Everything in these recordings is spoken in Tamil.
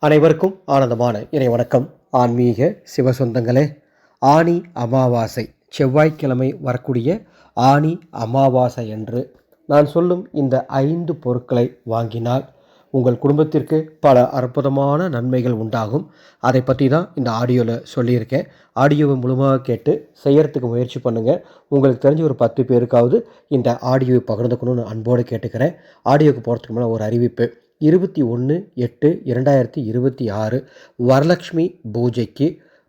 அனைவருக்கும் ஆனந்தமான இறை வணக்கம். ஆன்மீக சிவசொந்தங்களே, ஆனி அமாவாசை செவ்வாய்க்கிழமை வரக்கூடிய ஆனி அமாவாசை என்று நான் சொல்லும் இந்த 5 பொருட்களை வாங்கினால் உங்கள் குடும்பத்திற்கு பல அற்புதமான நன்மைகள் உண்டாகும். அதை பற்றி தான் இந்த ஆடியோவில் சொல்லியிருக்கேன். ஆடியோவை முழுமையாக கேட்டு செய்யறதுக்கு முயற்சி பண்ணுங்கள். உங்களுக்கு தெரிஞ்ச ஒரு 10 பேருக்காவது இந்த ஆடியோவை பகிர்ந்துக்கணும்னு அன்போடு கேட்டுக்கிறேன். ஆடியோவுக்கு போகிறதுக்கு முன்னாடி ஒரு அறிவிப்பு. 21/8/2026 வரலட்சுமி பூஜைக்கு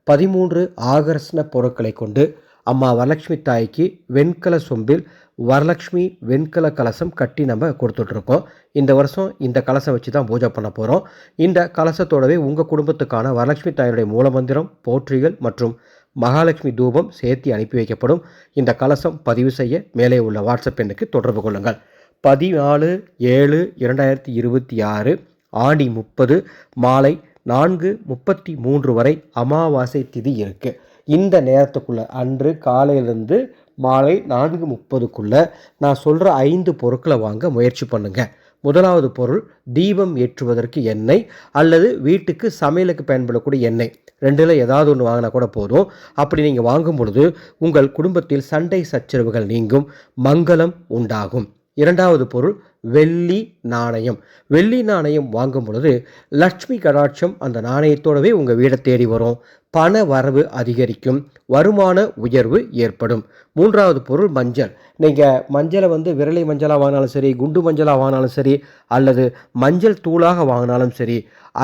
13 ஆகர்ஷண பொருட்களை கொண்டு அம்மா வரலட்சுமி தாய்க்கு வெண்கல சொம்பில் வரலட்சுமி வெண்கல கலசம் கட்டி நம்ம கொடுத்துட்ருக்கோம். இந்த வருஷம் இந்த கலசம் வச்சு தான் பூஜை பண்ண போகிறோம். இந்த கலசத்தோடவே உங்கள் குடும்பத்துக்கான வரலட்சுமி தாயுடைய மூலமந்திரம், போற்றிகள் மற்றும் மகாலட்சுமி தூபம் சேர்த்து அனுப்பி வைக்கப்படும். இந்த கலசம் பதிவு செய்ய மேலே உள்ள வாட்ஸ்அப் எண்ணுக்கு தொடர்பு கொள்ளுங்கள். 14/7/2026 ஆடி 30 மாலை 4:33 வரை அமாவாசை திதி இருக்குது. இந்த நேரத்துக்குள்ளே அன்று காலையிலேருந்து மாலை 4:30க்குள்ளே நான் சொல்கிற 5 பொருட்களை வாங்க முயற்சி பண்ணுங்கள். முதலாவது பொருள் தீபம் ஏற்றுவதற்கு எண்ணெய் அல்லது வீட்டுக்கு சமையலுக்கு பயன்படக்கூடிய எண்ணெய். ரெண்டில் ஏதாவது ஒன்று வாங்கினா கூட போதும். அப்படி நீங்கள் வாங்கும் பொழுது உங்கள் குடும்பத்தில் சண்டை சச்சரவுகள் நீங்கும், மங்களம் உண்டாகும். இரண்டாவது பொருள் வெள்ளி நாணயம். வெள்ளி நாணயம் வாங்கும் பொழுது லட்சுமி கடாட்சம் அந்த நாணயத்தோடவே உங்கள் வீடை தேடி வரும், பண வரவு அதிகரிக்கும், வருமான உயர்வு ஏற்படும். மூன்றாவது பொருள் மஞ்சள். நீங்கள் மஞ்சளை விரலை மஞ்சளாக வாங்கினாலும் சரி, குண்டு மஞ்சளாக வாங்கினாலும் சரி, அல்லது மஞ்சள் தூளாக வாங்கினாலும் சரி,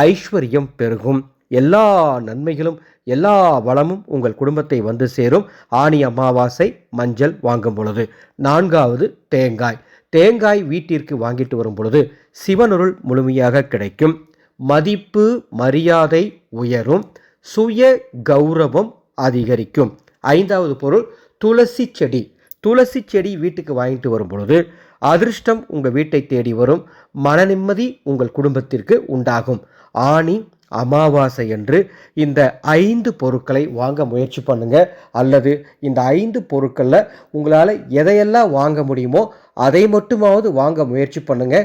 ஐஸ்வர்யம் பெருகும். எல்லா நன்மைகளும் எல்லா வளமும் உங்கள் குடும்பத்தை வந்து சேரும் ஆனி அமாவாசை மஞ்சள் வாங்கும் பொழுது. நான்காவது தேங்காய். தேங்காய் வீட்டிற்கு வாங்கிட்டு வரும் பொழுது சிவனருள் முழுமையாக கிடைக்கும், மதிப்பு மரியாதை உயரும், சுய கௌரவம் அதிகரிக்கும். ஐந்தாவது பொருள் துளசி செடி. துளசி செடி வீட்டுக்கு வாங்கிட்டு வரும் பொழுது அதிர்ஷ்டம் உங்கள் வீட்டை தேடி வரும், மன நிம்மதி உங்கள் குடும்பத்திற்கு உண்டாகும். ஆனி அமாவாசை என்று இந்த 5 பொருட்களை வாங்க முயற்சி பண்ணுங்க. அல்லது இந்த 5 பொருட்களில் உங்களால் எதையெல்லாம் வாங்க முடியுமோ அதை மட்டுமாவது வாங்க முயற்சி பண்ணுங்க.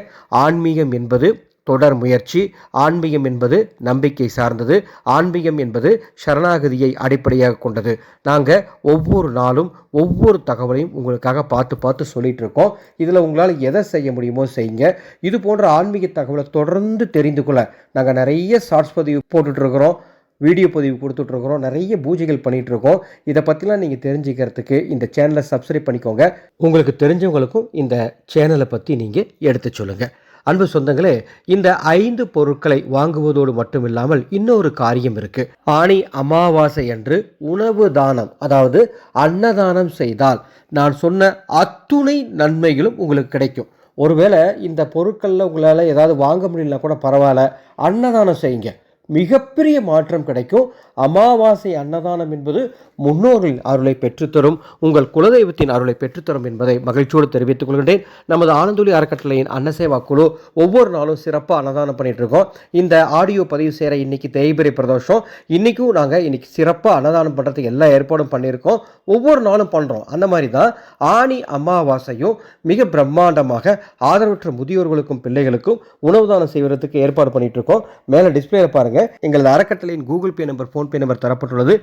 ஆன்மீகம் என்பது தொடர் முயற்சி. ஆன்மீகம் என்பது நம்பிக்கை சார்ந்தது. ஆன்மீகம் என்பது சரணாகதியை அடிப்படையாக கொண்டது. நாங்கள் ஒவ்வொரு நாளும் ஒவ்வொரு தகவலையும் உங்களுக்காக பார்த்து சொல்லிட்டு இருக்கோம். இதில் உங்களால் எதை செய்ய முடியுமோ செய்யுங்க. இது போன்ற ஆன்மீக தகவலை தொடர்ந்து தெரிந்து கொள்ள நாங்கள் நிறைய ஷார்ட்ஸ் பதிவு போட்டுட்ருக்கிறோம், வீடியோ பதிவு கொடுத்துட்ருக்குறோம், நிறைய பூஜைகள் பண்ணிகிட்ருக்கோம். இதை பற்றிலாம் நீங்கள் தெரிஞ்சுக்கிறதுக்கு இந்த சேனலை சப்ஸ்கிரைப் பண்ணிக்கோங்க. உங்களுக்கு தெரிஞ்சவங்களுக்கும் இந்த சேனலை பற்றி நீங்கள் எடுத்து சொல்லுங்கள். அன்பு சொந்தங்களே, இந்த 5 பொருட்களை வாங்குவதோடு மட்டுமில்லாமல் இன்னொரு காரியம் இருக்கு. ஆனி அமாவாசை அன்று உணவு தானம், அதாவது அன்னதானம் செய்தால் நான் சொன்ன அத்துணை நன்மைகளும் உங்களுக்கு கிடைக்கும். ஒருவேளை இந்த பொருட்களில் உங்களால் ஏதாவது வாங்க முடியலனா கூட பரவாயில்ல, அன்னதானம் செய்யுங்க, மிகப்பெரிய மாற்றம் கிடைக்கும். அமாவாசை அன்னதானம் என்பது முன்னோர்களின் அருளை பெற்றுத்தரும், உங்கள் குலதெய்வத்தின் அருளை பெற்றுத்தரும் என்பதை மகிழ்ச்சியோடு தெரிவித்துக் கொள்கின்றேன். நமது ஆனந்தொலி அறக்கட்டளையின் அன்னசேவா குழு ஒவ்வொரு நாளும் சிறப்பாக அன்னதானம் பண்ணிட்டு இருக்கோம். இந்த ஆடியோ பதிவு செய்கிற இன்னைக்கு தேய்பிரை பிரதோஷம். இன்றைக்கும் நாங்கள் இன்னைக்கு சிறப்பாக அன்னதானம் பண்ணுறதுக்கு எல்லா ஏற்பாடும் பண்ணியிருக்கோம். ஒவ்வொரு நாளும் பண்ணுறோம். அந்த மாதிரி தான் ஆனி அமாவாசையும் மிக பிரம்மாண்டமாக ஆதரவற்ற முதியோர்களுக்கும் பிள்ளைகளுக்கும் உணவு தானம் செய்வதற்கு ஏற்பாடு பண்ணிட்டு இருக்கோம். மேலே டிஸ்பிளேல பாருங்க, எங்களது அறக்கட்டளையின் Google Pay number, PhonePe number தரப்பட்டுள்ளது.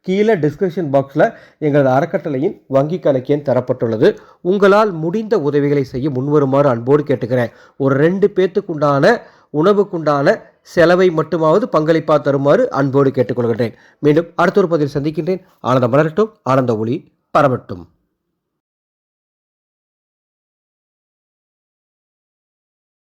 கீழே டிஸ்கிரிப்ஷன் பாக்ஸில் எங்களது அறக்கட்டளையின் வங்கி கணக்கு எண் தரப்பட்டுள்ளது. உங்களால் முடிந்த உதவிகளை செய்ய முன்வருமாறு அன்போடு கேட்டுக்கிறேன். ஒரு 2 பேத்துக்குண்டான உணவுக்குண்டான செலவை மட்டுமாவது பங்களிப்பாக தருமாறு அன்போடு கேட்டுக்கொள்கின்றேன். மீண்டும் அடுத்த ஒரு பதிவில் சந்திக்கின்றேன். ஆனந்தம் மலரட்டும், ஆனந்த ஒளி பரவட்டும்.